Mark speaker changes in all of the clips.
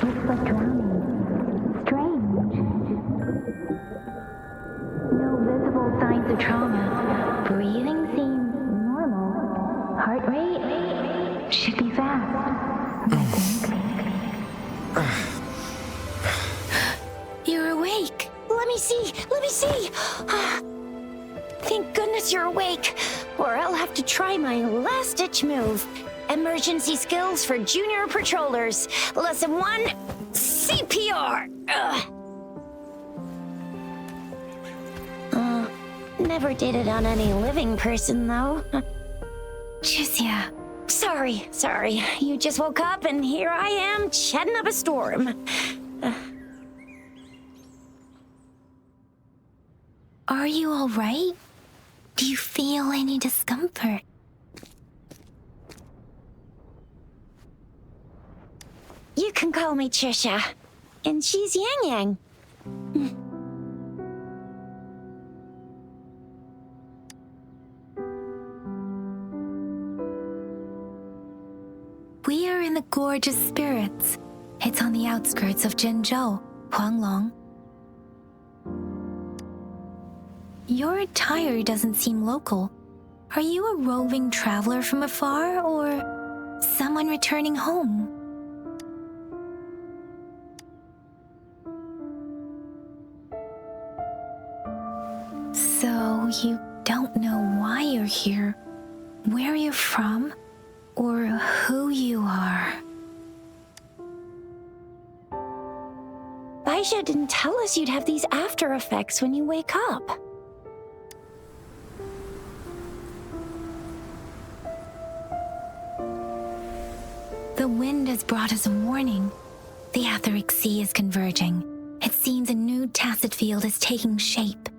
Speaker 1: Looks like drowning. Strange. No visible signs of trauma. Breathing seems normal. Heart rate should be fast, I think.
Speaker 2: You're awake. Let me see. Thank goodness you're awake, or I'll have to try my last-ditch move. Emergency skills for junior patrollers. Lesson 1, CPR. Never did it on any living person, though.
Speaker 3: Jusia.
Speaker 2: Sorry. You just woke up, and here I am, chatting up a storm.
Speaker 3: Are you all right? Do you feel any discomfort?
Speaker 2: You can call me Trisha, and she's Yang Yang.
Speaker 3: We are in the Gorge of Spirits. It's on the outskirts of Zhenzhou, Huanglong. Your attire doesn't seem local. Are you a roving traveler from afar, or someone returning home? So you don't know why you're here, where you're from, or who you are.
Speaker 2: Baisha didn't tell us you'd have these after effects when you wake up.
Speaker 3: The wind has brought us a warning. The Etheric Sea is converging. It seems a new tacit field is taking shape.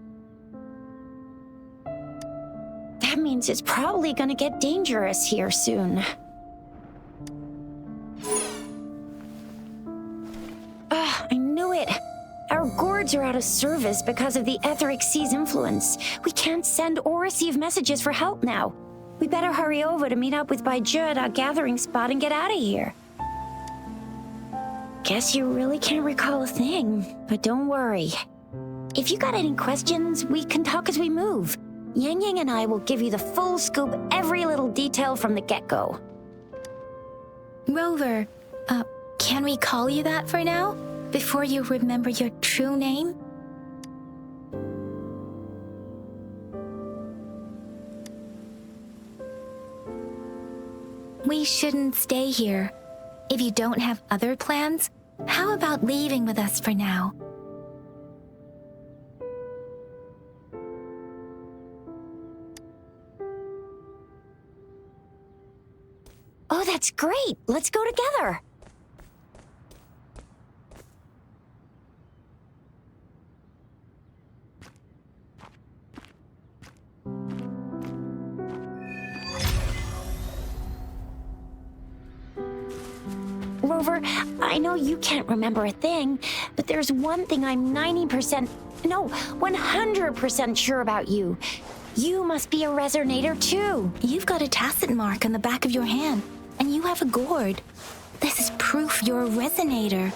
Speaker 2: That means it's probably gonna get dangerous here soon. I knew it. Our gourds are out of service because of the Etheric Sea's influence. We can't send or receive messages for help now. We better hurry over to meet up with Baiju at our gathering spot and get out of here. Guess you really can't recall a thing, but don't worry. If you got any questions, we can talk as we move. Yang Yang and I will give you the full scoop, every little detail from the get-go.
Speaker 3: Rover, can we call you that for now? Before you remember your true name? We shouldn't stay here. If you don't have other plans, how about leaving with us for now?
Speaker 2: Oh, that's great. Let's go together. Rover, I know you can't remember a thing, but there's one thing I'm 100% sure about you. You must be a Resonator too.
Speaker 3: You've got a tacit mark on the back of your hand, and you have a gourd. This is proof you're a Resonator.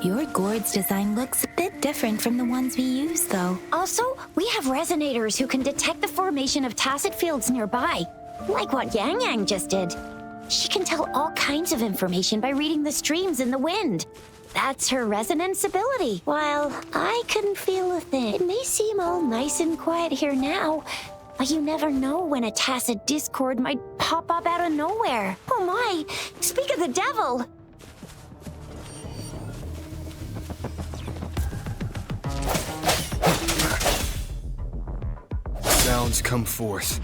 Speaker 3: Your gourd's design looks a bit different from the ones we use, though.
Speaker 2: Also, we have Resonators who can detect the formation of tacit fields nearby, like what Yang Yang just did. She can tell all kinds of information by reading the streams in the wind. That's her resonance ability. While I couldn't feel a thing. It may seem all nice and quiet here now, but you never know when a tacit discord might pop up out of nowhere. Oh my, speak of the devil!
Speaker 4: Sounds come forth.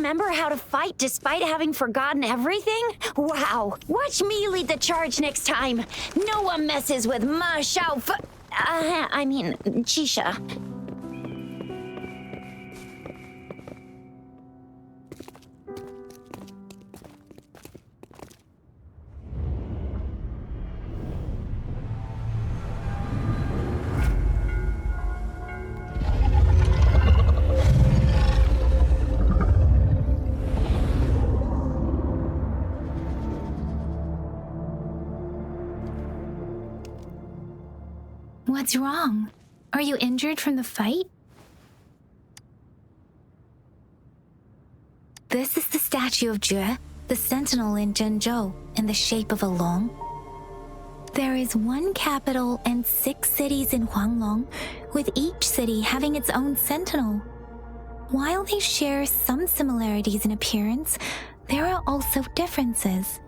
Speaker 2: Remember how to fight despite having forgotten everything? Wow. Watch me lead the charge next time. No one messes with Ma Xiao I mean, Chisha.
Speaker 3: What's wrong? Are you injured from the fight? This is the statue of Jue, the sentinel in Zhenzhou, in the shape of a long. There is one capital and 6 cities in Huanglong, with each city having its own sentinel. While they share some similarities in appearance, there are also differences.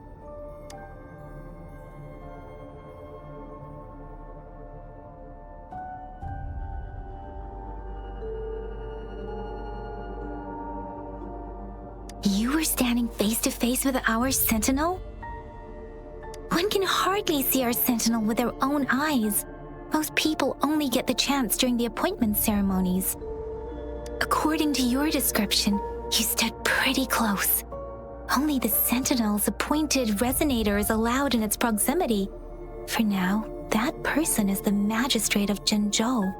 Speaker 3: You were standing face to face with our sentinel? One can hardly see our sentinel with their own eyes. Most people only get the chance during the appointment ceremonies. According to your description, you stood pretty close. Only the sentinel's appointed resonator is allowed in its proximity. For now, that person is the magistrate of Zhenzhou.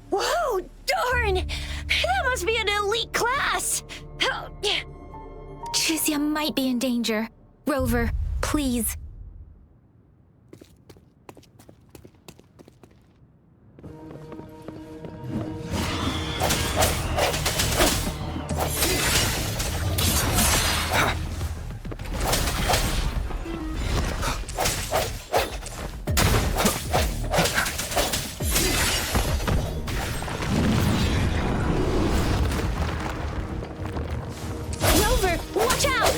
Speaker 2: Whoa, darn! That must be an elite class!
Speaker 3: Chixia might be in danger. Rover, please.
Speaker 2: Rover, watch out!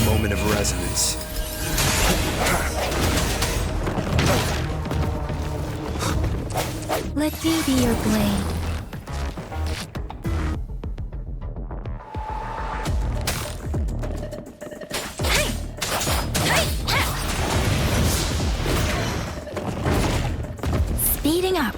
Speaker 4: Moment of resonance.
Speaker 3: Let me be your blade. Speeding up.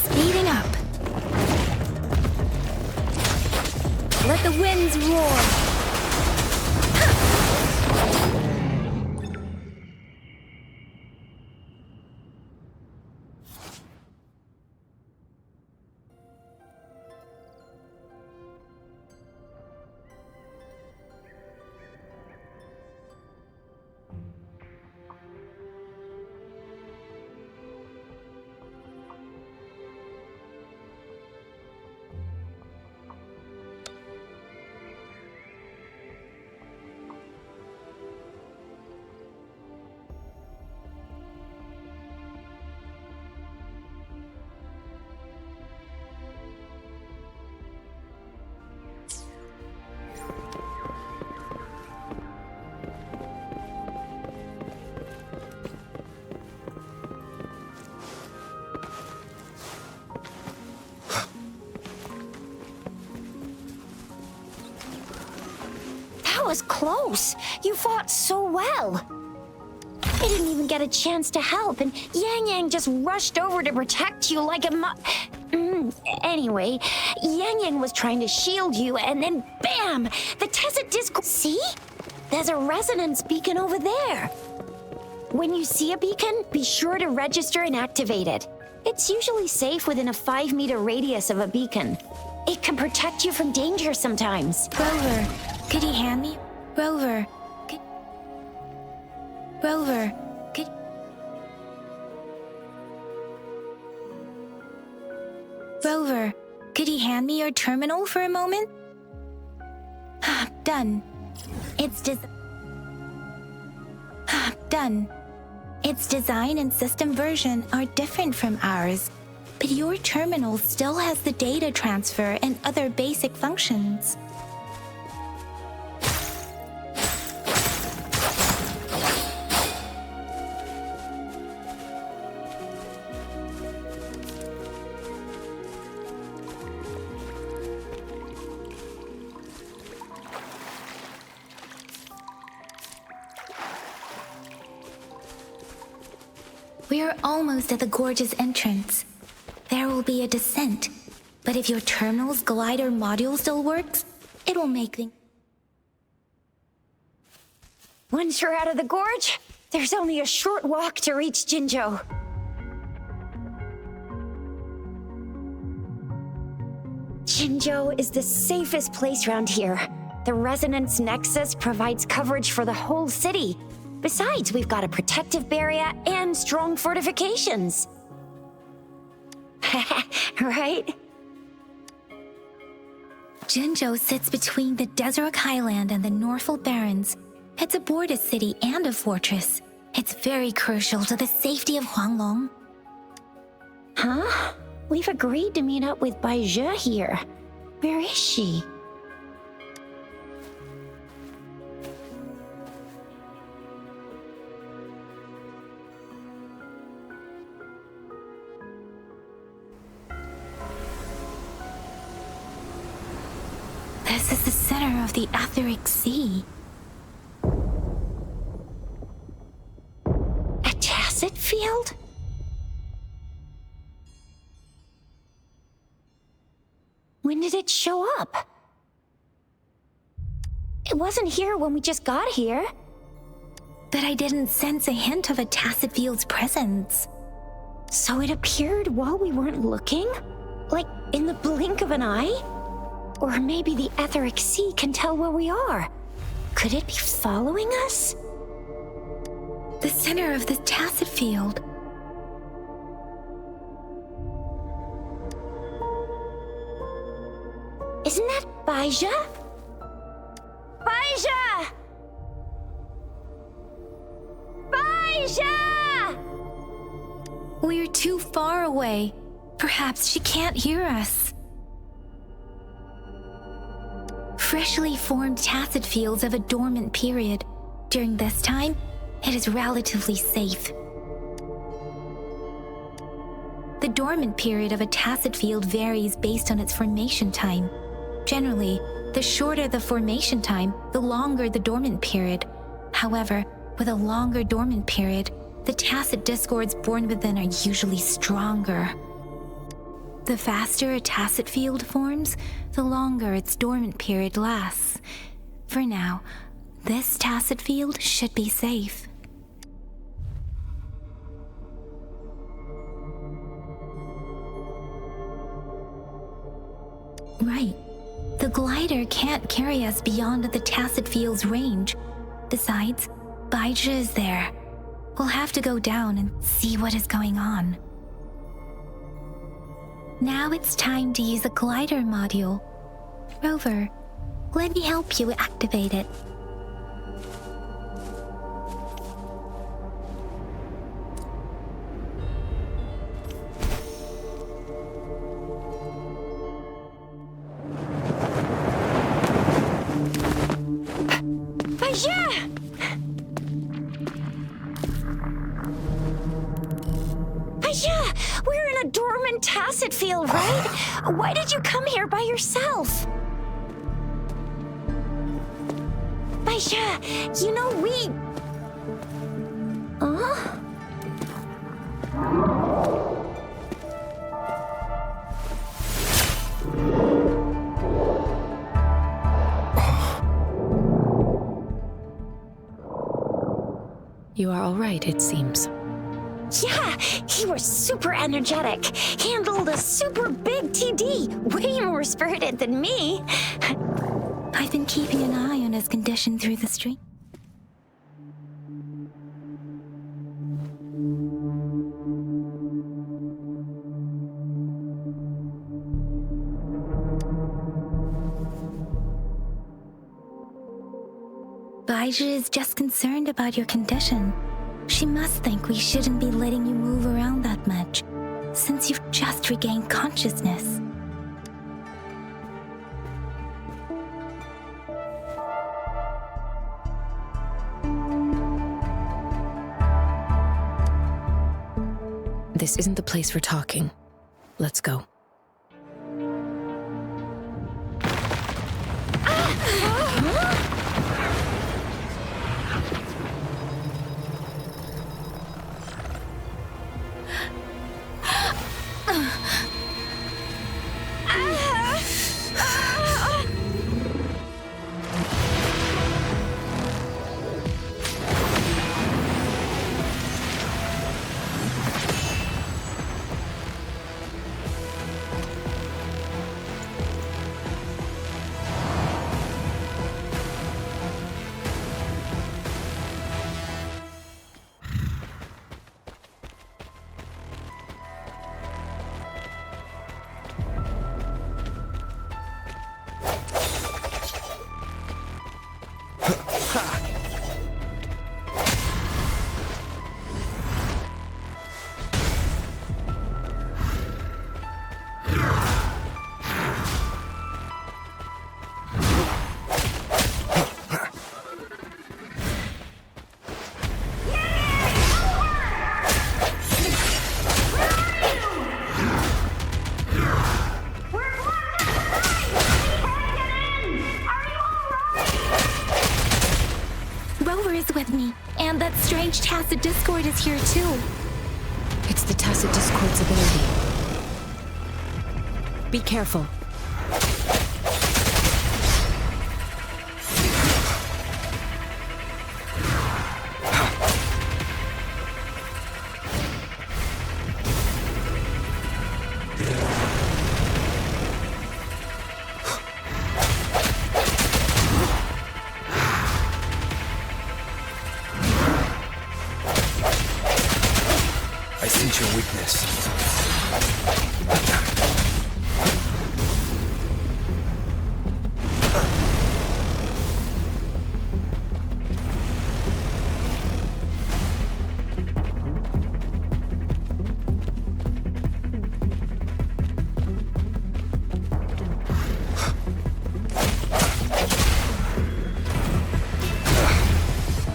Speaker 3: Speeding up. Let the winds roar.
Speaker 2: That was close. You fought so well. I didn't even get a chance to help, and Yang Yang just rushed over to protect you like a Anyway, Yang Yang was trying to shield you, and then bam! The Tesset disc. See? There's a resonance beacon over there. When you see a beacon, be sure to register and activate it. It's usually safe within a 5-meter radius of a beacon. It can protect you from danger sometimes.
Speaker 3: Rover, could you hand me? Rover, could... Rover, could... Rover, could you hand me your terminal for a moment? Done. It's just... Done. Its design and system version are different from ours, but your terminal still has the data transfer and other basic functions. We are almost at the gorge's entrance. There will be a descent, but if your terminal's glider module still works, it will make things...
Speaker 2: Once you're out of the gorge, there's only a short walk to reach Jinzhou. Jinzhou is the safest place around here. The Resonance Nexus provides coverage for the whole city. Besides, we've got a protective barrier and strong fortifications. Right?
Speaker 3: Jinzhou sits between the Desert Highland and the Norfolk Barrens. It's a border city and a fortress. It's very crucial to the safety of Huanglong.
Speaker 2: Huh? We've agreed to meet up with Baizhe here. Where is she?
Speaker 3: This is the center of the Etheric Sea.
Speaker 2: A tacit field? When did it show up? It wasn't here when we just got here.
Speaker 3: But I didn't sense a hint of a tacit field's presence.
Speaker 2: So it appeared while we weren't looking? Like in the blink of an eye? Or maybe the Etheric Sea can tell where we are. Could it be following us?
Speaker 3: The center of the tacit field.
Speaker 2: Isn't that Baizhe? Baizhe! Baizhe!
Speaker 3: We're too far away. Perhaps she can't hear us. Freshly formed tacit fields have a dormant period. During this time, it is relatively safe. The dormant period of a tacit field varies based on its formation time. Generally, the shorter the formation time, the longer the dormant period. However, with a longer dormant period, the tacit discords born within are usually stronger. The faster a tacit field forms, the longer its dormant period lasts. For now, this tacit field should be safe. Right. The glider can't carry us beyond the tacit field's range. Besides, Baizhe is there. We'll have to go down and see what is going on. Now it's time to use the glider module. Rover, let me help you activate it.
Speaker 2: Baizhe! Baizhe! We're in a dormant tacit field, right? Why did you come here by yourself? Baizhe, you know we... Huh?
Speaker 5: You are all right, it seems.
Speaker 2: Yeah, he was super energetic. Handled a super big TD. Way more spirited than me.
Speaker 3: I've been keeping an eye on his condition through the stream. Baizhe is just concerned about your condition. She must think we shouldn't be letting you move around that much, since you've just regained consciousness.
Speaker 5: This isn't the place for talking. Let's go.
Speaker 3: Rover is with me, and that strange Tacit Discord is here too.
Speaker 5: It's the Tacit Discord's ability. Be careful.
Speaker 4: I sense your weakness.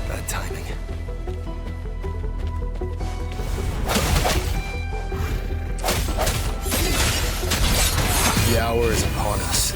Speaker 4: Bad timing. The hour is upon us.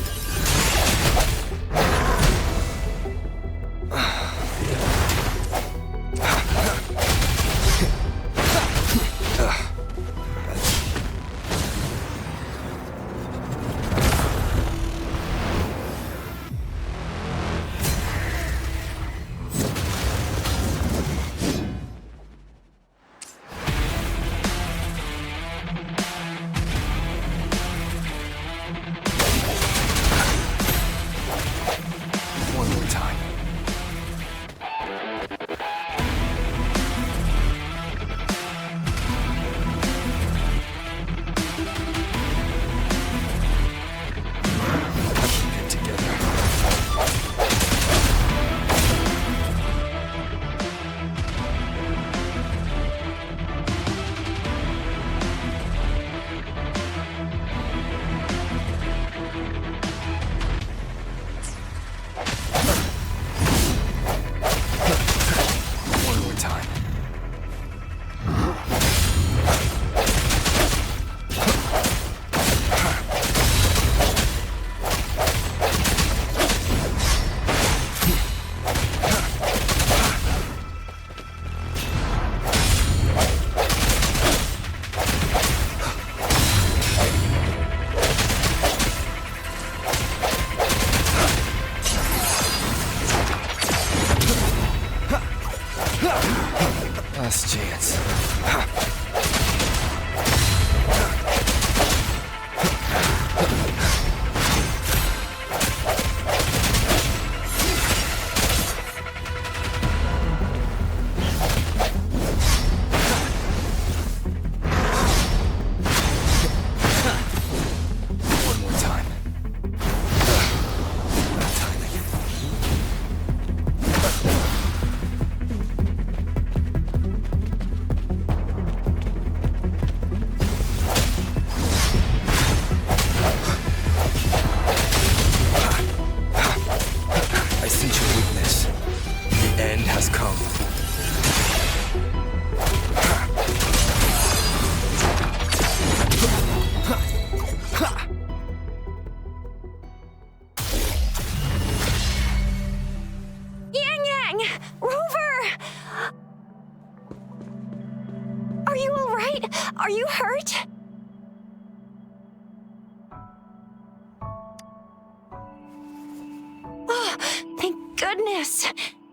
Speaker 2: goodness!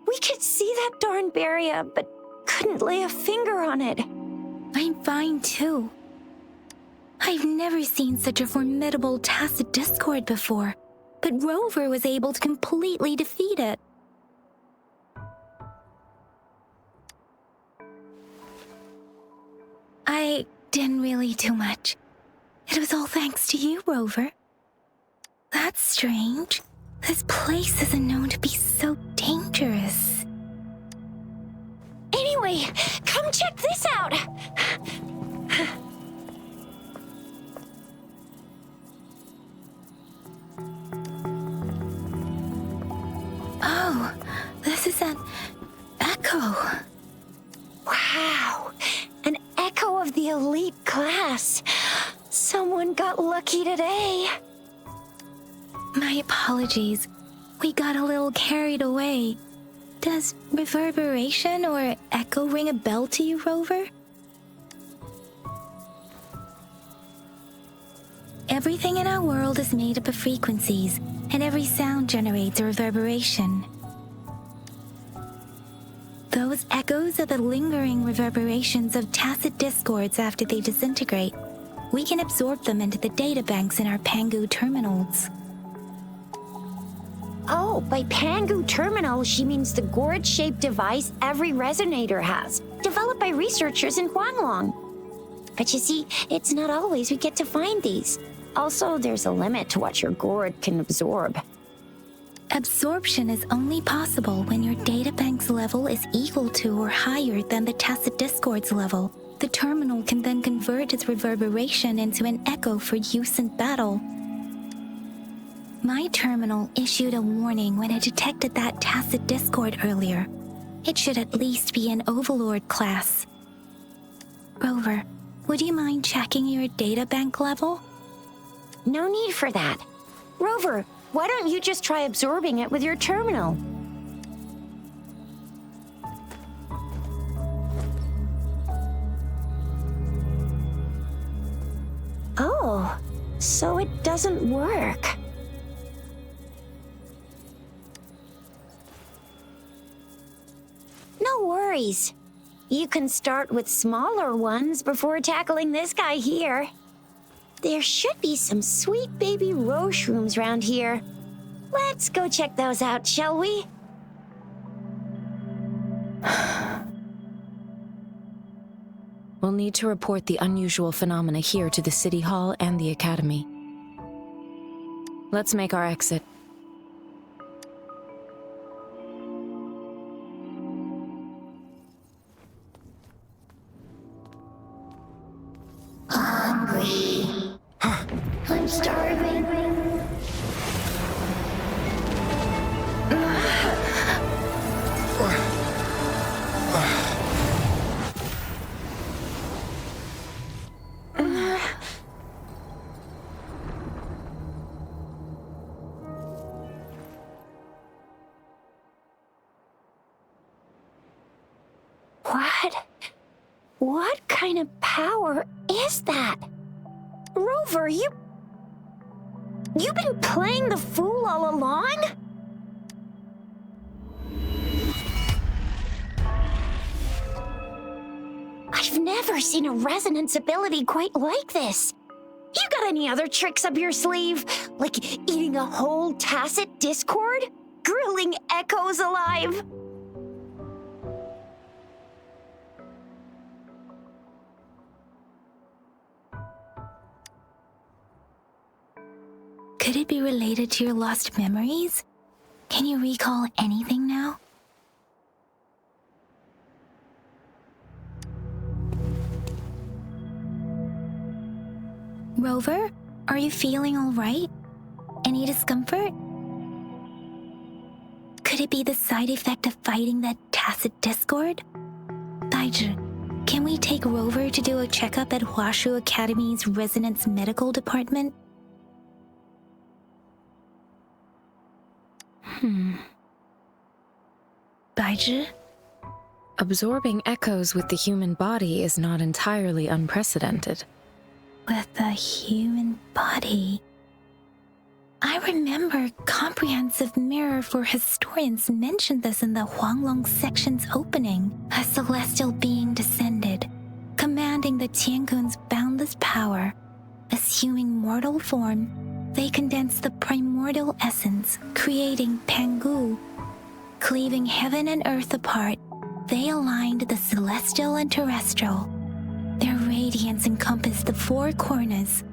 Speaker 2: We could see that darn barrier, but couldn't lay a finger on it.
Speaker 3: I'm fine too. I've never seen such a formidable tacit discord before, but Rover was able to completely defeat it. I didn't really do much. It was all thanks to you, Rover. That's strange. This place isn't known to be so dangerous.
Speaker 2: Anyway, come check this out!
Speaker 3: Oh, this is an echo.
Speaker 2: Wow, an echo of the elite class. Someone got lucky today.
Speaker 3: My apologies. We got a little carried away. Does reverberation or echo ring a bell to you, Rover? Everything in our world is made up of frequencies, and every sound generates a reverberation. Those echoes are the lingering reverberations of tacit discords after they disintegrate. We can absorb them into the databanks in our Pangu terminals.
Speaker 2: Oh, by Pangu Terminal, she means the gourd-shaped device every Resonator has, developed by researchers in Huanglong. But you see, it's not always we get to find these. Also, there's a limit to what your gourd can absorb.
Speaker 3: Absorption is only possible when your databank's level is equal to or higher than the tacit discord's level. The terminal can then convert its reverberation into an echo for use in battle. My terminal issued a warning when it detected that tacit discord earlier. It should at least be an Overlord class. Rover, would you mind checking your databank level?
Speaker 2: No need for that. Rover, why don't you just try absorbing it with your terminal? Oh, so it doesn't work. No worries. You can start with smaller ones before tackling this guy here. There should be some sweet baby roche rooms around here. Let's go check those out, shall we?
Speaker 5: We'll need to report the unusual phenomena here to the City Hall and the Academy. Let's make our exit.
Speaker 2: Hungry. I'm starving. What kind of power is that? Rover, you've been playing the fool all along? I've never seen a resonance ability quite like this. You got any other tricks up your sleeve? Like eating a whole tacit discord? Grilling echoes alive?
Speaker 3: Could it be related to your lost memories? Can you recall anything now? Rover, are you feeling all right? Any discomfort? Could it be the side effect of fighting that tacit discord? Daiji, can we take Rover to do a checkup at Huashu Academy's Resonance Medical Department? Daiji?
Speaker 5: Absorbing echoes with the human body is not entirely unprecedented.
Speaker 3: With the human body. I I remember Comprehensive Mirror for Historians mentioned this in the Huanglong section's opening. A celestial being descended, commanding the Tiangun's boundless power. Assuming mortal form, they condensed the primordial essence, creating Pangu. Cleaving heaven and earth apart, they aligned the celestial and terrestrial. Their radiance encompassed the four corners.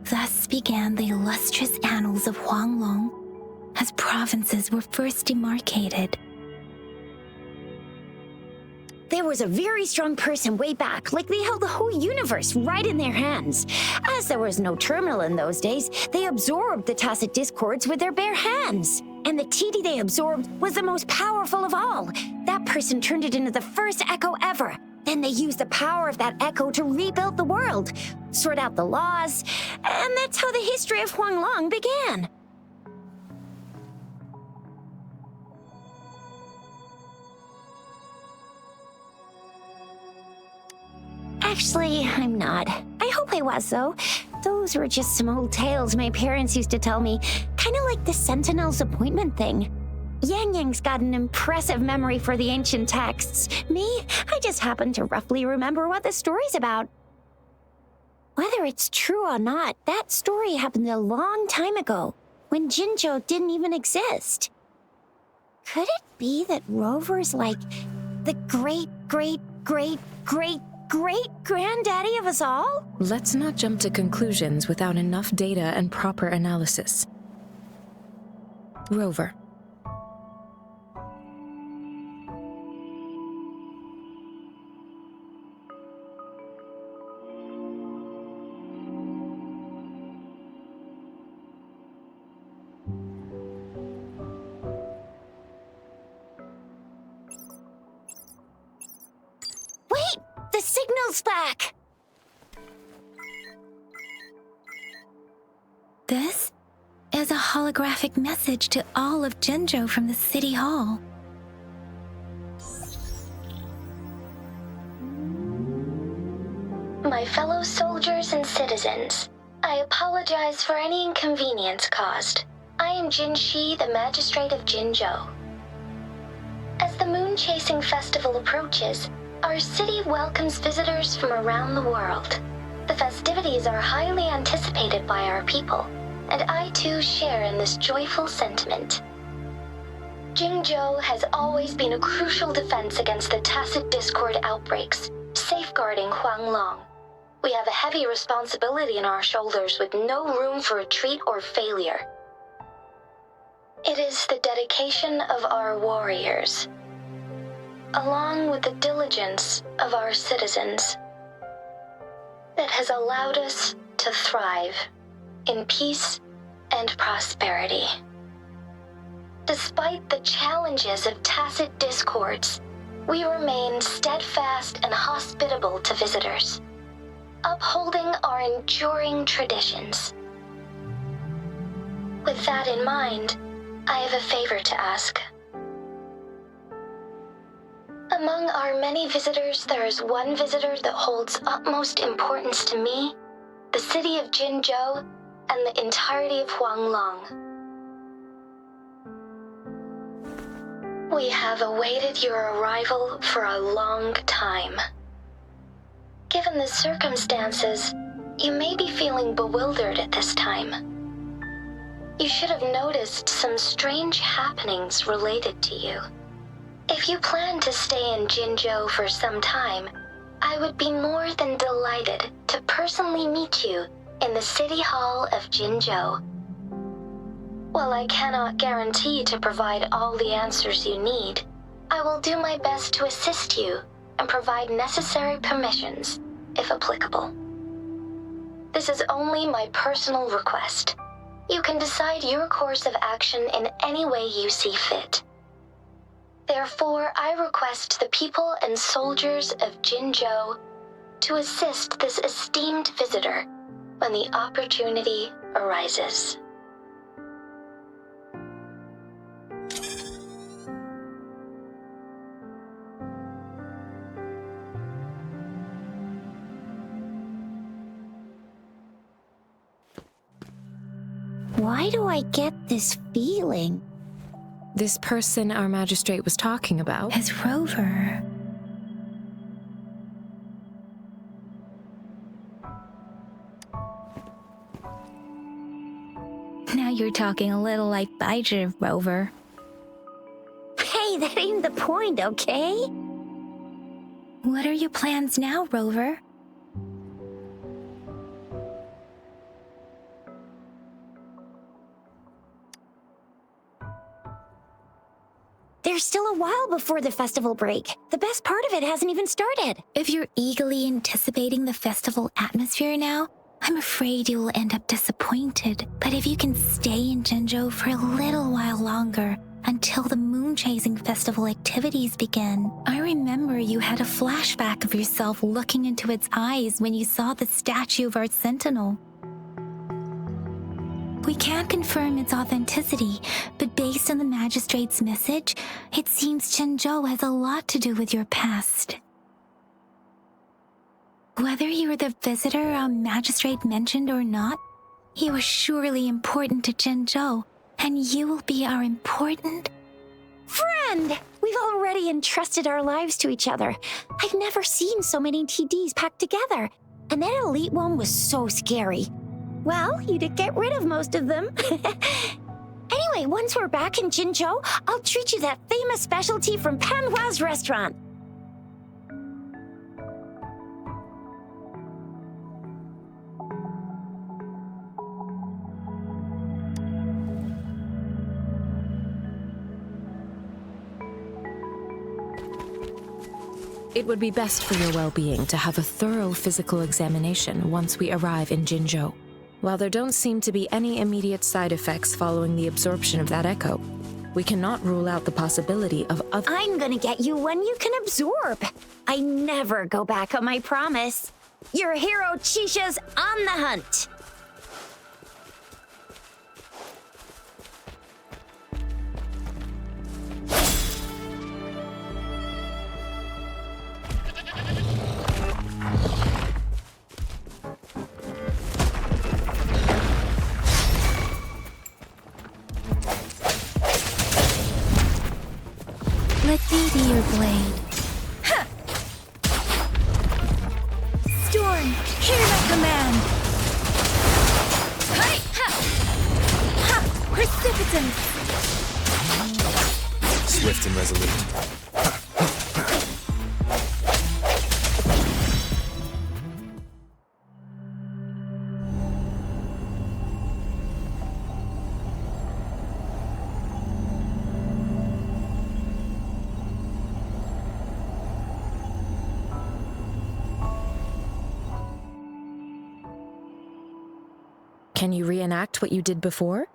Speaker 3: Thus began the illustrious annals of Huanglong, as provinces were first demarcated.
Speaker 2: There was a very strong person way back, like they held the whole universe right in their hands. As there was no terminal in those days, they absorbed the tacit discords with their bare hands. And the TD they absorbed was the most powerful of all. That person turned it into the first echo ever. Then they used the power of that echo to rebuild the world, sort out the laws, and that's how the history of Huanglong began. Actually, I'm not. I hope I was, though. Those were just some old tales my parents used to tell me, kind of like the Sentinel's appointment thing. Yang Yang's got an impressive memory for the ancient texts. Me, I just happen to roughly remember what the story's about. Whether it's true or not, that story happened a long time ago, when Jinzhou didn't even exist. Could it be that Rover's like the great-great-great-great-great-granddaddy of us all?
Speaker 5: Let's not jump to conclusions without enough data and proper analysis. Rover.
Speaker 2: Wait! The signal's back!
Speaker 3: This is a holographic message to all of Jinzhou from the City Hall.
Speaker 6: My fellow soldiers and citizens, I apologize for any inconvenience caused. I am Jin Shi, the Magistrate of Jinzhou. As the Moon-Chasing Festival approaches, our city welcomes visitors from around the world. The festivities are highly anticipated by our people, and I too share in this joyful sentiment. Jinzhou has always been a crucial defense against the tacit discord outbreaks, safeguarding Huanglong. We have a heavy responsibility on our shoulders with no room for retreat or failure. It is the dedication of our warriors, along with the diligence of our citizens, that has allowed us to thrive in peace and prosperity. Despite the challenges of tacit discords, we remain steadfast and hospitable to visitors, upholding our enduring traditions. With that in mind, I have a favor to ask. Among our many visitors, there is one visitor that holds utmost importance to me, the city of Jinzhou, and the entirety of Huanglong. We have awaited your arrival for a long time. Given the circumstances, you may be feeling bewildered at this time. You should have noticed some strange happenings related to you. If you plan to stay in Jinzhou for some time, I would be more than delighted to personally meet you in the City Hall of Jinzhou. While I cannot guarantee to provide all the answers you need, I will do my best to assist you and provide necessary permissions, if applicable. This is only my personal request. You can decide your course of action in any way you see fit. Therefore, I request the people and soldiers of Jinzhou to assist this esteemed visitor when the opportunity arises.
Speaker 2: Why do I get this feeling?
Speaker 5: This person our magistrate was talking about?
Speaker 3: As Rover. Now you're talking a little like Bijah, Rover.
Speaker 2: Hey, that ain't the point, okay?
Speaker 3: What are your plans now, Rover?
Speaker 2: There's still a while before the festival break. The best part of it hasn't even started.
Speaker 3: If you're eagerly anticipating the festival atmosphere now, I'm afraid you will end up disappointed. But if you can stay in Zhengzhou for a little while longer, until the moon-chasing festival activities begin. I remember you had a flashback of yourself looking into its eyes when you saw the statue of our sentinel. We can't confirm its authenticity, but based on the magistrate's message, it seems Zhengzhou has a lot to do with your past. Whether you were the visitor our magistrate mentioned or not, you are surely important to Zhengzhou, and you will be our important
Speaker 2: friend! We've already entrusted our lives to each other. I've never seen so many TDs packed together. And that elite one was so scary. Well, you did get rid of most of them. Anyway, once we're back in Jinzhou, I'll treat you that famous specialty from Panhua's restaurant.
Speaker 5: It would be best for your well-being to have a thorough physical examination once we arrive in Jinzhou. While there don't seem to be any immediate side effects following the absorption of that echo, we cannot rule out the possibility of other—
Speaker 2: I'm gonna get you one you can absorb. I never go back on my promise. Your hero Chisha's on the hunt.
Speaker 3: Let me be your blade. Ha! Storm, hear my command! Hi! Ha! Ha! Precipitance!
Speaker 4: Swift and resolute.
Speaker 5: Can you reenact what you did before?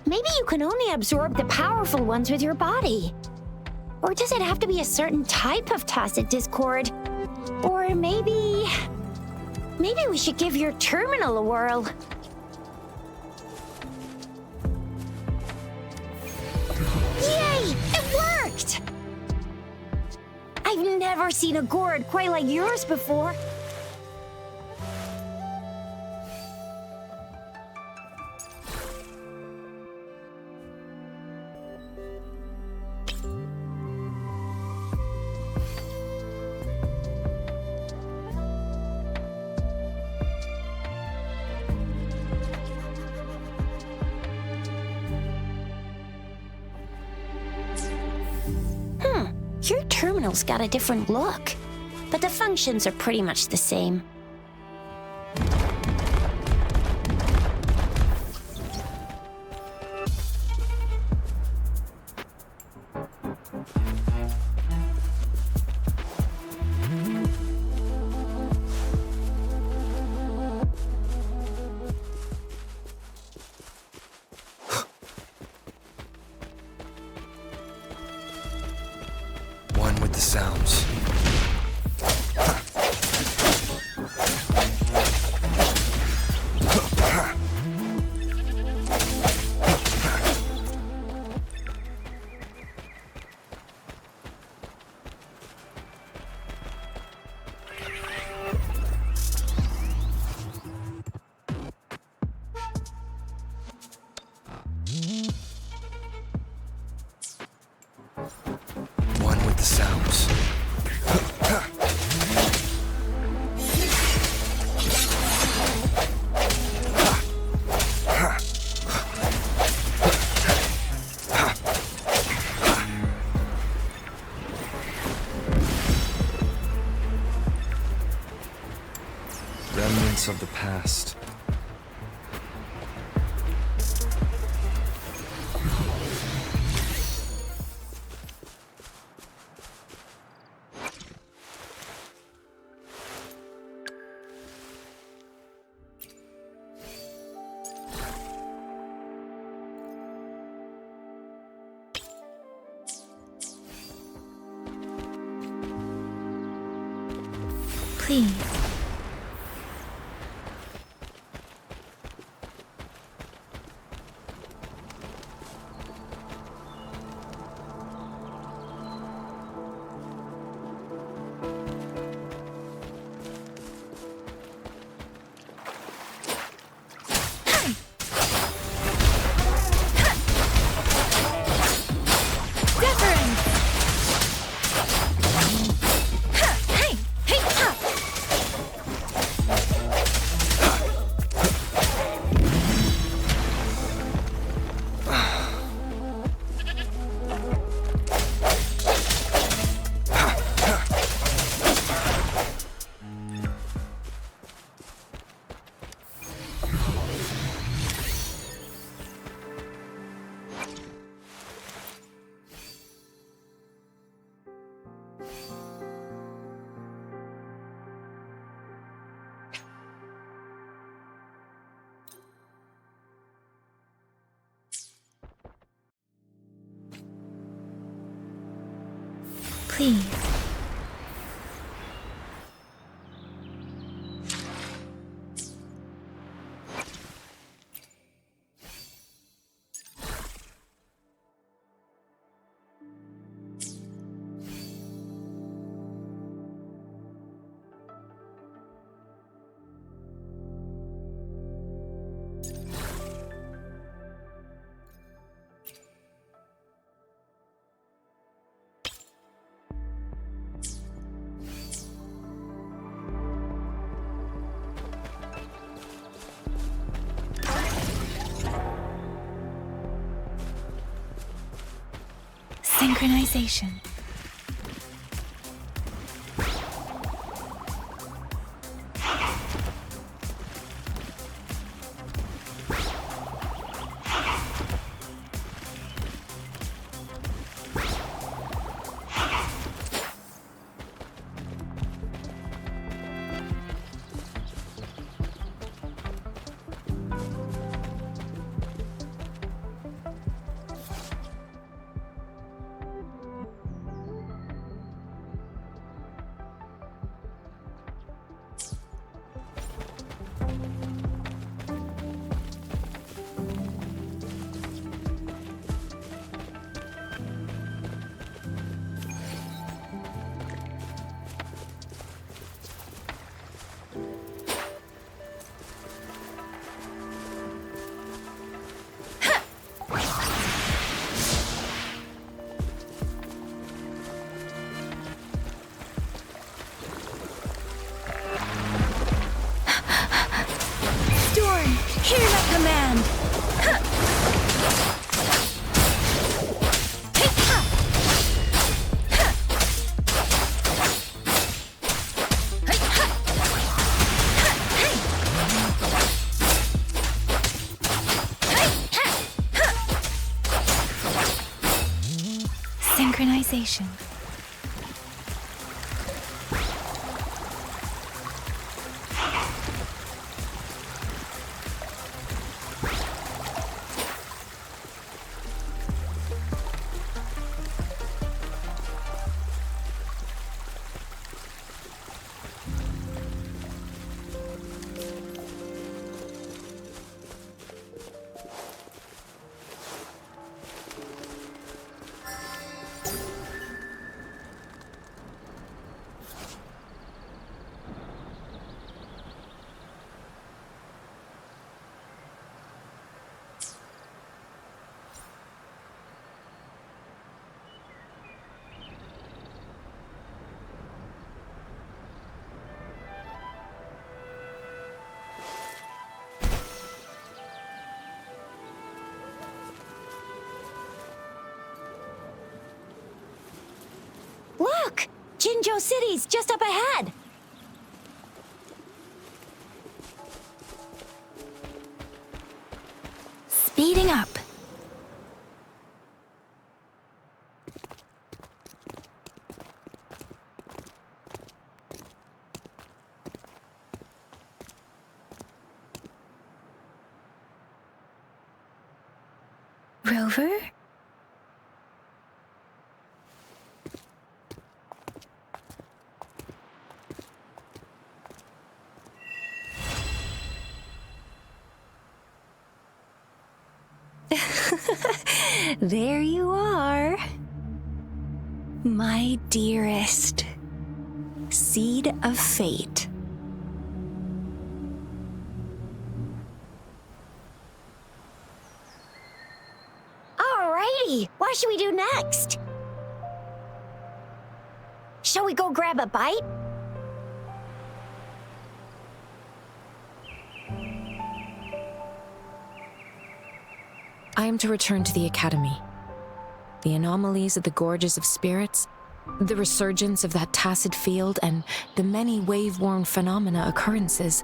Speaker 2: Maybe you can only absorb the powerful ones with your body. Or does it have to be a certain type of tacit discord? Or maybe we should give your terminal a whirl. Yay! It worked! I've never seen a gourd quite like yours before. Your terminal's got a different look, but the functions are pretty much the same.
Speaker 4: One with the sounds. the sounds. Remnants of the past.
Speaker 3: Please. Please. Synchronization. Hear my command! Synchronization.
Speaker 2: Jinzhou City's just up ahead!
Speaker 3: Speeding up. Rover? There you are. My dearest. Seed of fate.
Speaker 2: Alrighty, what should we do next? Shall we go grab a bite?
Speaker 5: I am to return to the Academy. The anomalies of the Gorges of Spirits, the resurgence of that tacit field, and the many wave-worn phenomena occurrences.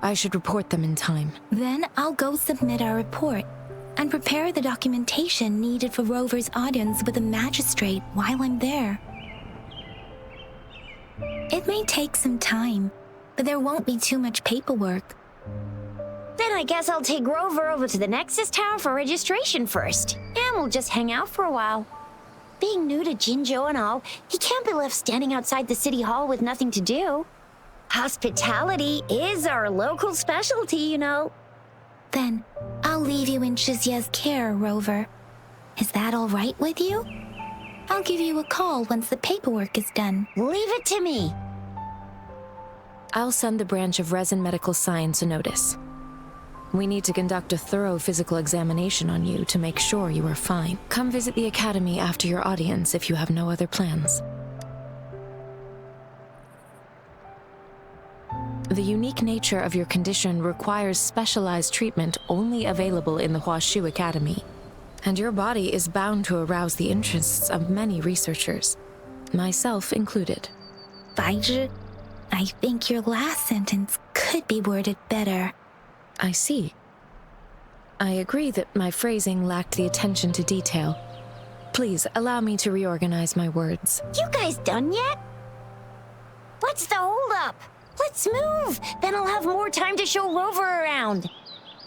Speaker 5: I should report them in time.
Speaker 3: Then I'll go submit our report and prepare the documentation needed for Rover's audience with the magistrate while I'm there. It may take some time, but there won't be too much paperwork.
Speaker 2: Then I guess I'll take Rover over to the Nexus Tower for registration first, and we'll just hang out for a while. Being new to Jinzhou and all, he can't be left standing outside the city hall with nothing to do. Hospitality is our local specialty, you know.
Speaker 3: Then I'll leave you in Shizia's care, Rover. Is that all right with you? I'll give you a call once the paperwork is done.
Speaker 2: Leave it to me.
Speaker 5: I'll send the branch of Resin Medical Science a notice. We need to conduct a thorough physical examination on you to make sure you are fine. Come visit the Academy after your audience if you have no other plans. The unique nature of your condition requires specialized treatment only available in the Huashu Academy. And your body is bound to arouse the interests of many researchers, myself included.
Speaker 3: Baizhi, I think your last sentence could be worded better.
Speaker 5: I see. I agree that my phrasing lacked the attention to detail. Please allow me to reorganize my words.
Speaker 2: You guys done yet? What's the holdup? Let's move! Then I'll have more time to show Rover around.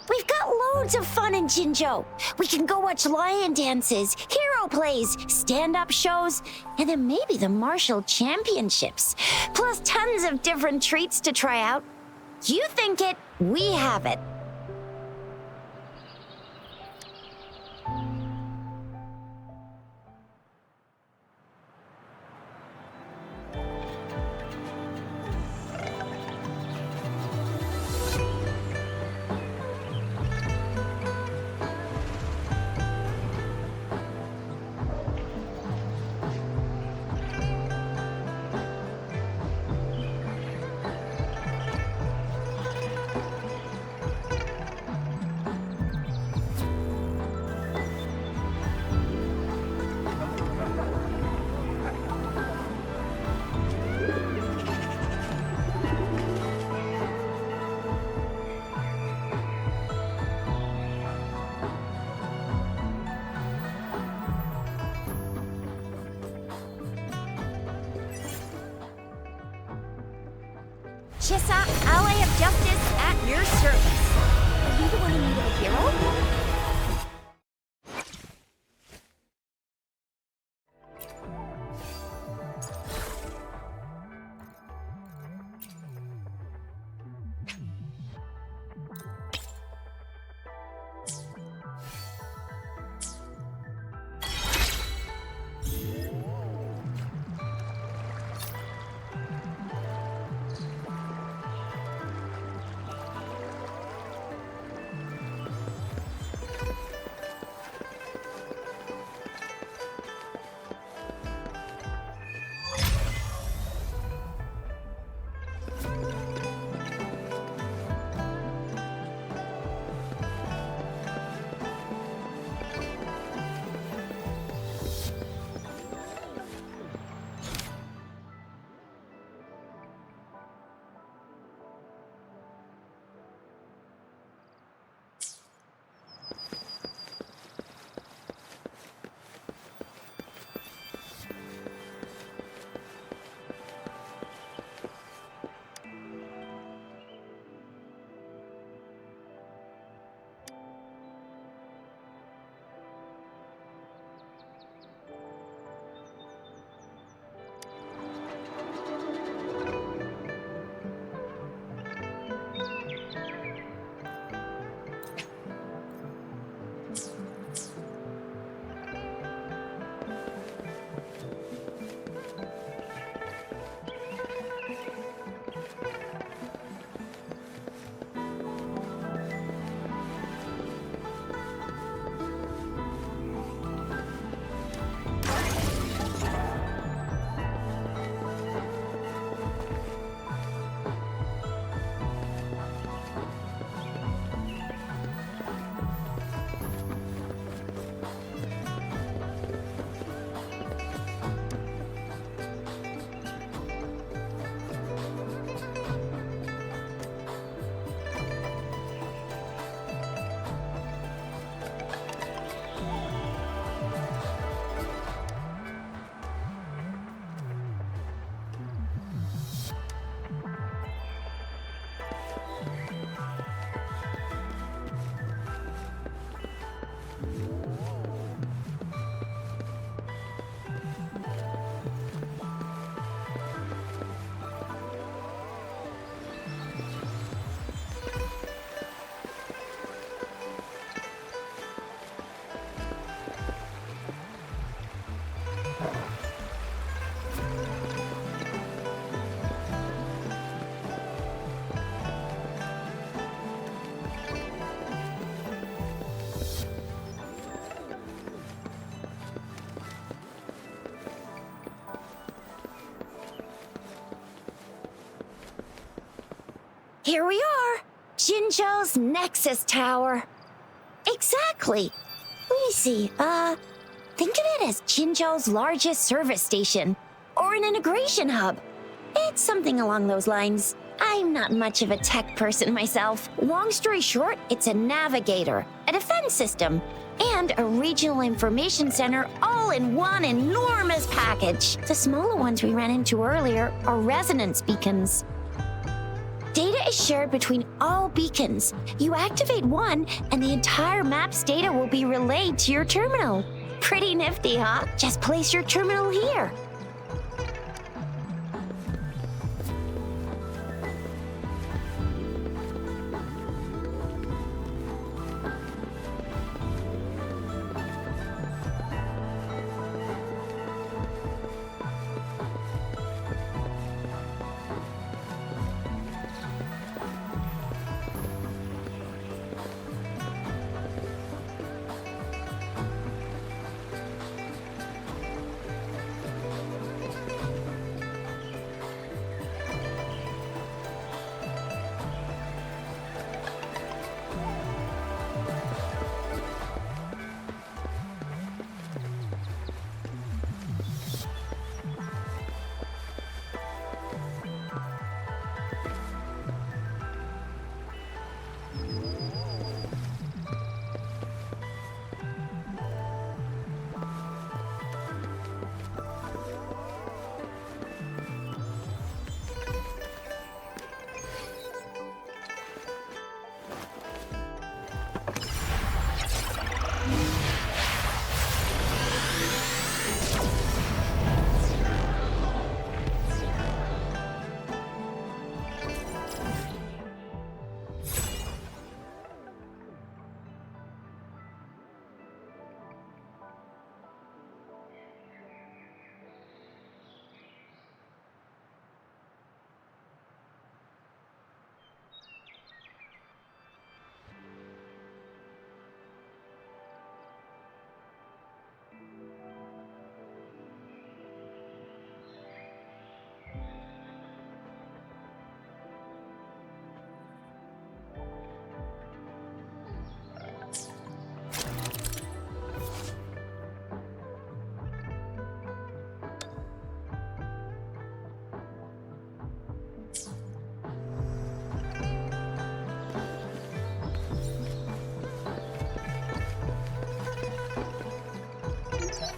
Speaker 2: We've got loads of fun in Jinzhou. We can go watch lion dances, hero plays, stand-up shows, and then maybe the martial championships. Plus tons of different treats to try out. You think it, we have it. Chissa, ally of justice at your service. Are you the one who needed a hero? Here we are, Jinzhou's Nexus Tower. Exactly. Let me see, think of it as Jinzhou's largest service station, or an integration hub. It's something along those lines. I'm not much of a tech person myself. Long story short, it's a navigator, a defense system, and a regional information center all in one enormous package. The smaller ones we ran into earlier are resonance beacons. Data is shared between all beacons. You activate one, and the entire map's data will be relayed to your terminal. Pretty nifty, huh? Just place your terminal here.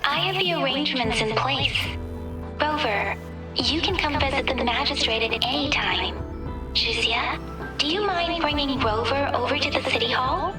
Speaker 6: I have the arrangements in place. Rover, you can come visit the magistrate at any time. Juzia, do you mind bringing Rover over to the city hall?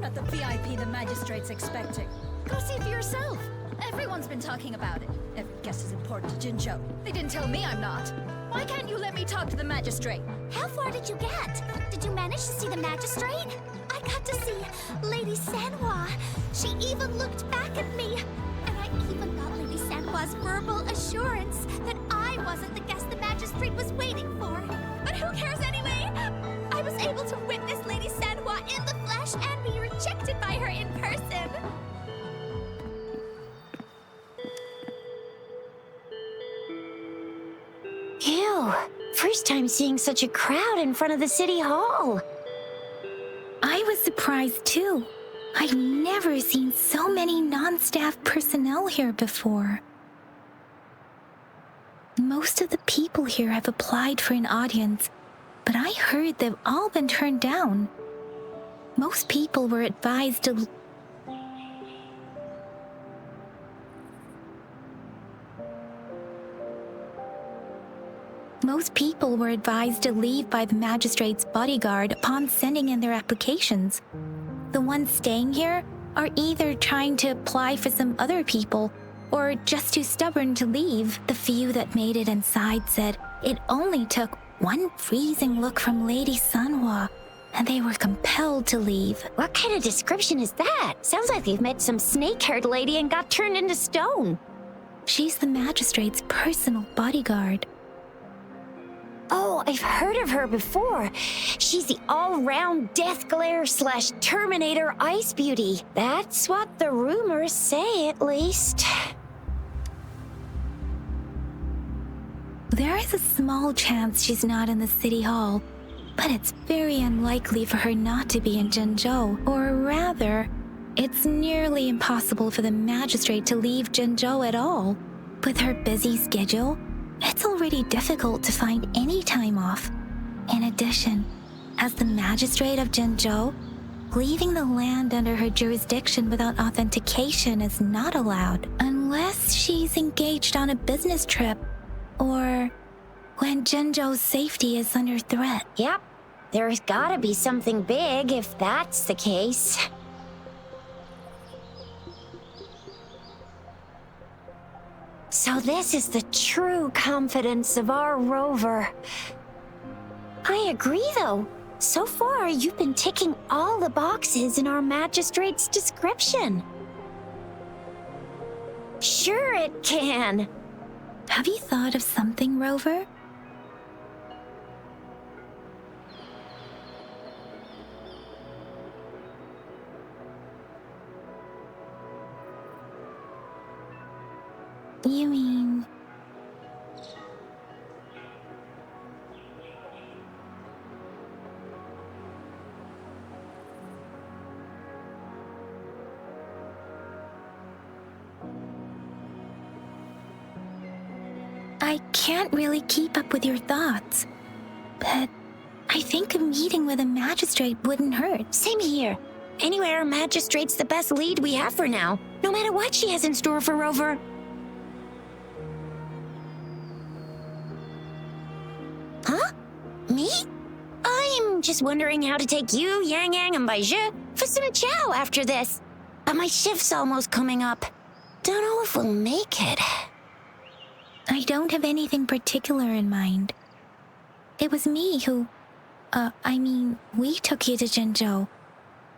Speaker 7: at the VIP the magistrate's expecting. Go see for yourself. Everyone's been talking about it. Every guest is important to Jinzhou. They didn't tell me I'm not. Why can't you let me talk to the magistrate?
Speaker 8: How far did you get? Did you manage to see the magistrate? I got to see Lady Sanhua. She even looked back at me. And I even got Lady Sanhua's verbal assurance that I wasn't the guest the magistrate was waiting for. But who cares anyway? I was able to witness Lady Sanhua in the flesh and be rejected by her in person.
Speaker 2: Ew, first time seeing such a crowd in front of the city hall.
Speaker 3: I was surprised too. I've never seen so many non-staff personnel here before. Most of the people here have applied for an audience, but I heard they've all been turned down. Most people were advised to leave by the magistrate's bodyguard upon sending in their applications. The ones staying here are either trying to apply for some other people or just too stubborn to leave. The few that made it inside said it only took one freezing look from Lady Sanhua and they were compelled to leave.
Speaker 2: What kind of description is that? Sounds like they've met some snake-haired lady and got turned into stone.
Speaker 3: She's the magistrate's personal bodyguard.
Speaker 2: Oh, I've heard of her before. She's the all-round Death Glare / Terminator Ice Beauty. That's what the rumors say, at least.
Speaker 3: There is a small chance she's not in the city hall, but it's very unlikely for her not to be in Jinzhou. Or rather, it's nearly impossible for the magistrate to leave Jinzhou at all. With her busy schedule, it's already difficult to find any time off. In addition, as the magistrate of Jinzhou, leaving the land under her jurisdiction without authentication is not allowed, unless she's engaged on a business trip or when Jinzhou's safety is under threat.
Speaker 2: Yep, there's gotta be something big if that's the case. So this is the true confidence of our Rover. I agree, though. So far, you've been ticking all the boxes in our magistrate's description. Sure it can.
Speaker 3: Have you thought of something, Rover? You mean... I can't really keep up with your thoughts, but I think a meeting with a magistrate wouldn't hurt.
Speaker 2: Same here. Anyway, our magistrate's the best lead we have for now, no matter what she has in store for Rover. Huh? Me? I'm just wondering how to take you, Yang Yang, and Baizhi for some chow after this. But my shift's almost coming up. Don't know if we'll make it.
Speaker 3: I don't have anything particular in mind. It was me who... we took you to Jinzhou.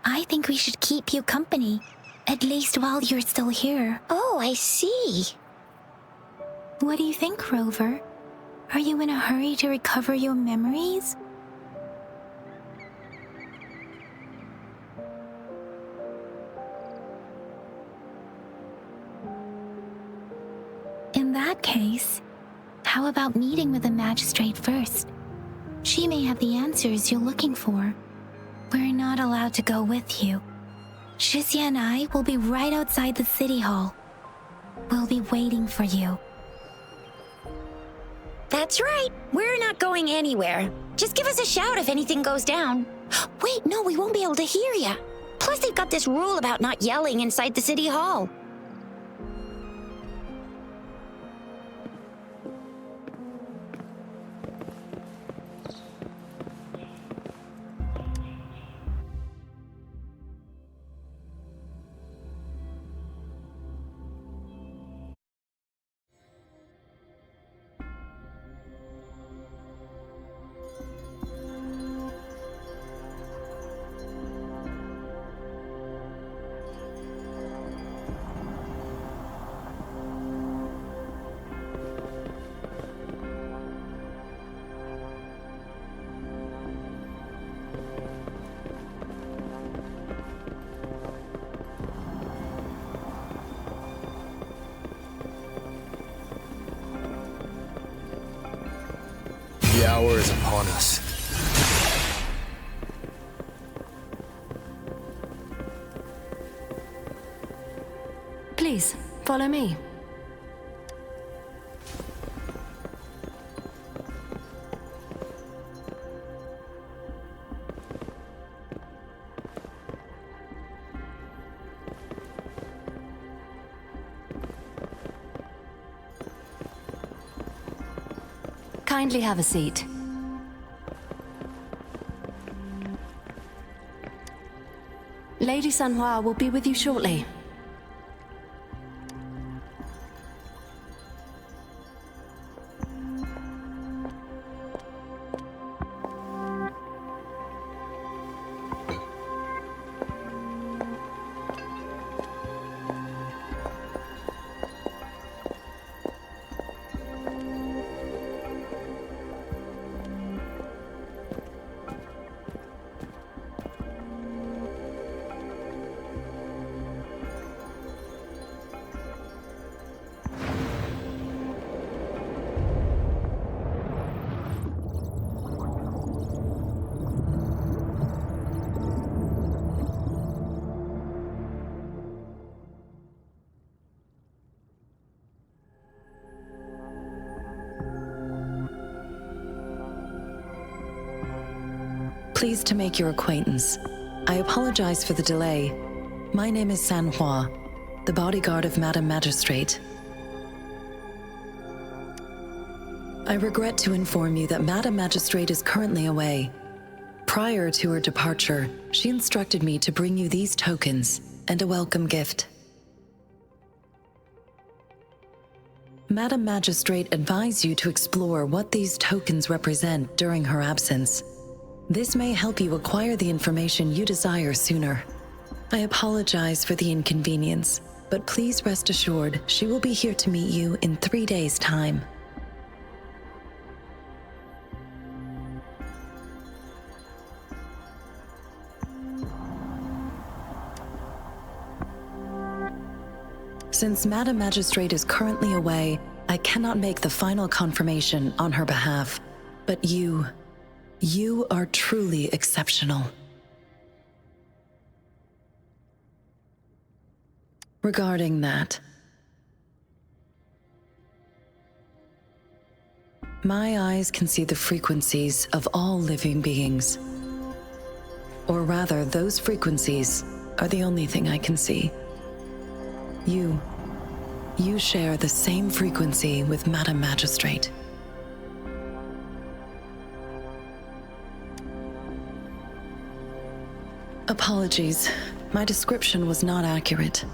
Speaker 3: I think we should keep you company, at least while you're still here.
Speaker 2: Oh, I see.
Speaker 3: What do you think, Rover? Are you in a hurry to recover your memories? In that case, how about meeting with the magistrate first? She may have the answers you're looking for. We're not allowed to go with you. Shixia and I will be right outside the city hall. We'll be waiting for you.
Speaker 2: That's right. We're not going anywhere. Just give us a shout if anything goes down. Wait, no, we won't be able to hear ya. Plus, they've got this rule about not yelling inside the city hall.
Speaker 4: The hour is upon us.
Speaker 9: Please, follow me. Kindly have a seat. Lady Sanhua will be with you shortly.
Speaker 10: Pleased to make your acquaintance. I apologize for the delay. My name is Sanhua, the bodyguard of Madame Magistrate. I regret to inform you that Madame Magistrate is currently away. Prior to her departure, she instructed me to bring you these tokens and a welcome gift. Madame Magistrate advised you to explore what these tokens represent during her absence. This may help you acquire the information you desire sooner. I apologize for the inconvenience, but please rest assured she will be here to meet you in 3 days' time. Since Madame Magistrate is currently away, I cannot make the final confirmation on her behalf, but you are truly exceptional. Regarding that, my eyes can see the frequencies of all living beings. Or rather, those frequencies are the only thing I can see. You share the same frequency with Madame Magistrate. Apologies, my description was not accurate.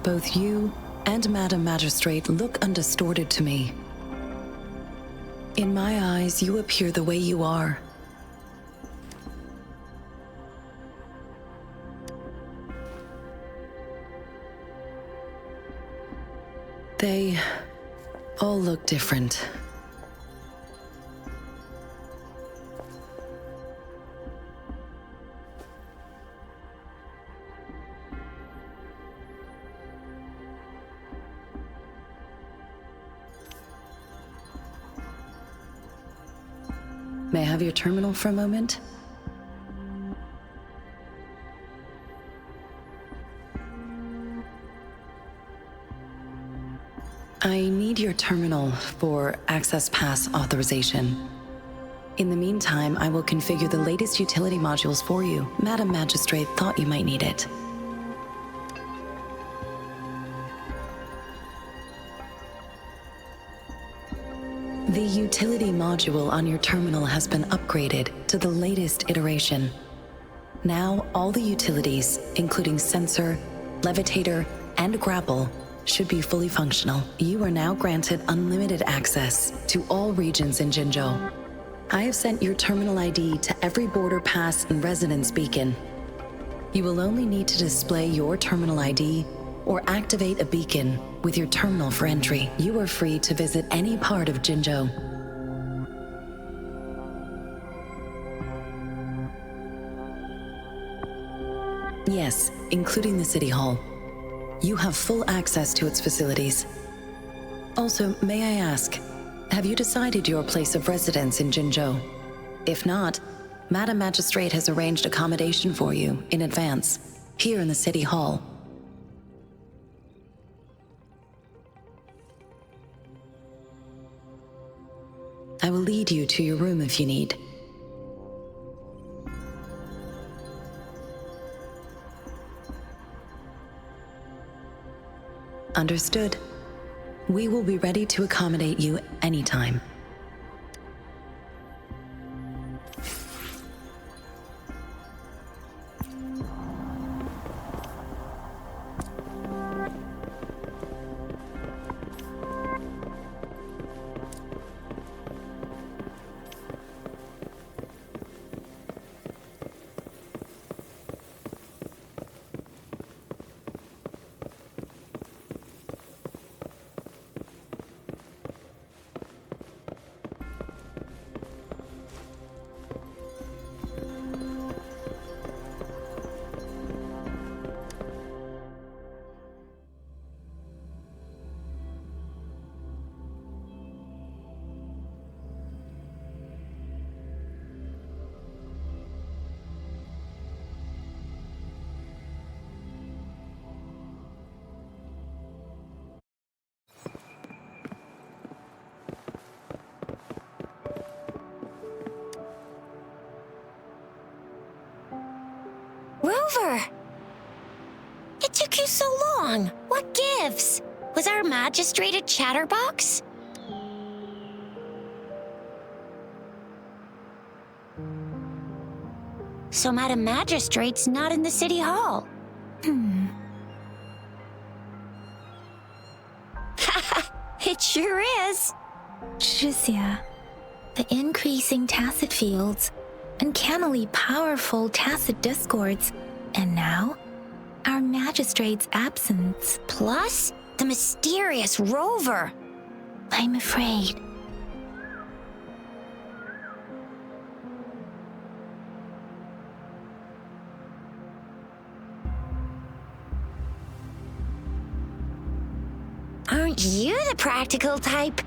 Speaker 10: Both you and Madame Magistrate look undistorted to me. In my eyes, you appear the way you are. They all look different. May I have your terminal for a moment? I need your terminal for Access Pass authorization. In the meantime, I will configure the latest utility modules for you. Madame Magistrate thought you might need it. The utility module on your terminal has been upgraded to the latest iteration. Now, all the utilities, including sensor, levitator, and grapple, should be fully functional. You are now granted unlimited access to all regions in Jinzhou. I have sent your terminal ID to every border pass and residence beacon. You will only need to display your terminal ID or activate a beacon with your terminal for entry. You are free to visit any part of Jinzhou. Yes, including the City Hall. You have full access to its facilities. Also, may I ask, Have you decided your place of residence in Jinzhou? If not, Madam Magistrate has arranged accommodation for you in advance, here in the City Hall. I will lead you to your room if you need. Understood. We will be ready to accommodate you anytime.
Speaker 2: Rover! It took you so long. What gives? Was our magistrate a chatterbox? So Madam Magistrate's not in the City Hall. It sure is.
Speaker 3: Tricia, the increasing tacit fields, uncannily powerful tacit discords, and now, our magistrate's absence.
Speaker 2: Plus, the mysterious Rover.
Speaker 3: I'm afraid.
Speaker 2: Aren't you the practical type?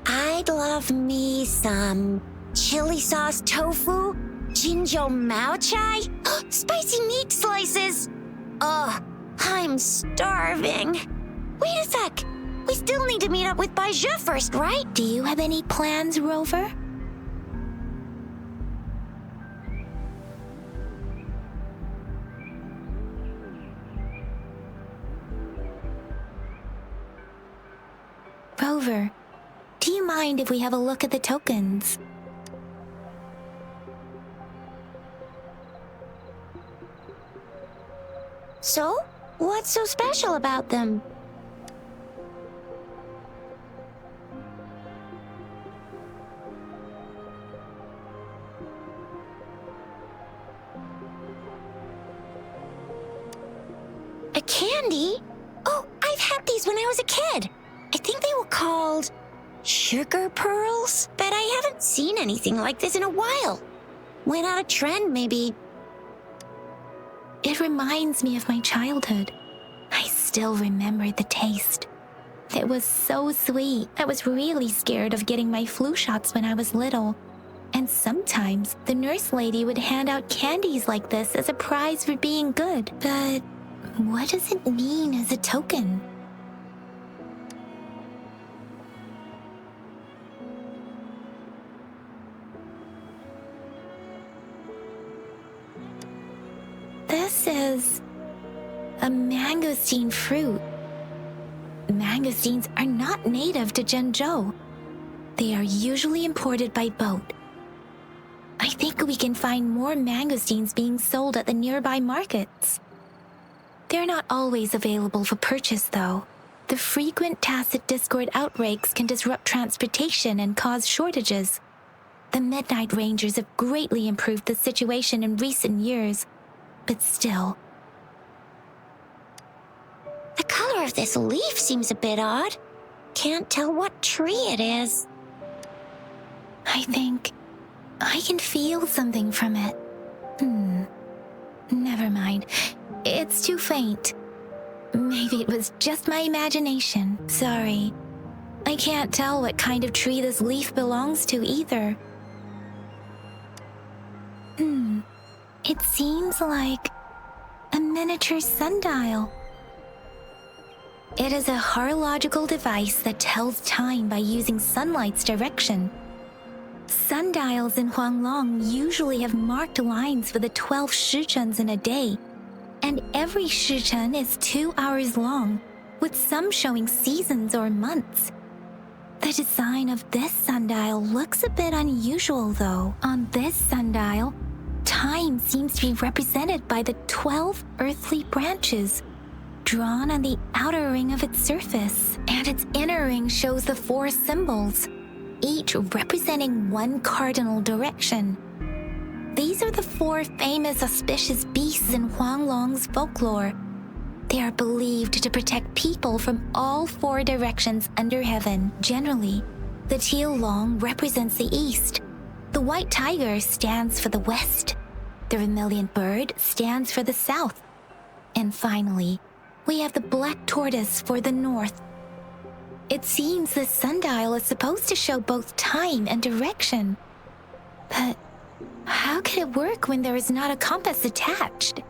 Speaker 2: I'd love me some chili sauce tofu, Jinzhou Mao Chai, spicy meat slices. Ugh, I'm starving. Wait a sec. We still need to meet up with Baizhe first, right?
Speaker 3: Do you have any plans, Rover? Rover, do you mind if we have a look at the tokens?
Speaker 2: So, what's so special about them? A candy? Oh, I've had these when I was a kid. I think they were called sugar pearls, but I haven't seen anything like this in a while. Went out of trend, maybe.
Speaker 3: It reminds me of my childhood. I still remember the taste. It was so sweet. I was really scared of getting my flu shots when I was little. And sometimes the nurse lady would hand out candies like this as a prize for being good. But what does it mean as a token? This is a mangosteen fruit. Mangosteens are not native to Jinzhou. They are usually imported by boat. I think we can find more mangosteens being sold at the nearby markets. They're not always available for purchase, though. The frequent tacit discord outbreaks can disrupt transportation and cause shortages. The Midnight Rangers have greatly improved the situation in recent years, but still.
Speaker 2: The color of this leaf seems a bit odd. Can't tell what tree it is.
Speaker 3: I think I can feel something from it. Never mind. It's too faint. Maybe it was just my imagination. Sorry. I can't tell what kind of tree this leaf belongs to either. It seems like a miniature sundial. It is a horological device that tells time by using sunlight's direction. Sundials in Huanglong usually have marked lines for the 12 shichens in a day, and every shichen is 2 hours long, with some showing seasons or months. The design of this sundial looks a bit unusual though. On this sundial, time seems to be represented by the 12 earthly branches drawn on the outer ring of its surface, and its inner ring shows the 4 symbols, each representing one cardinal direction. These are the 4 famous auspicious beasts in Huanglong's folklore. They are believed to protect people from all 4 directions under heaven. Generally, the teal long represents the east, the white tiger stands for the west, the vermilion bird stands for the south, and finally, we have the black tortoise for the north. It seems this sundial is supposed to show both time and direction. But how could it work when there is not a compass attached?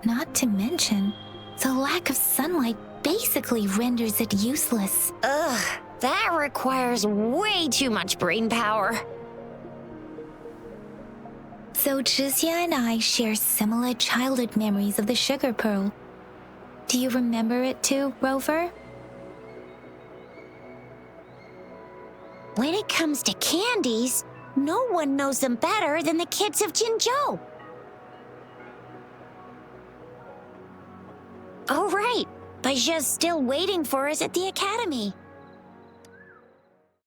Speaker 3: Not to mention, the lack of sunlight basically renders it useless.
Speaker 2: Ugh, that requires way too much brain power.
Speaker 3: So Zhixia and I share similar childhood memories of the sugar pearl. Do you remember it too, Rover?
Speaker 2: When it comes to candies, no one knows them better than the kids of Jinzhou. Oh right, Baijia's still waiting for us at the academy.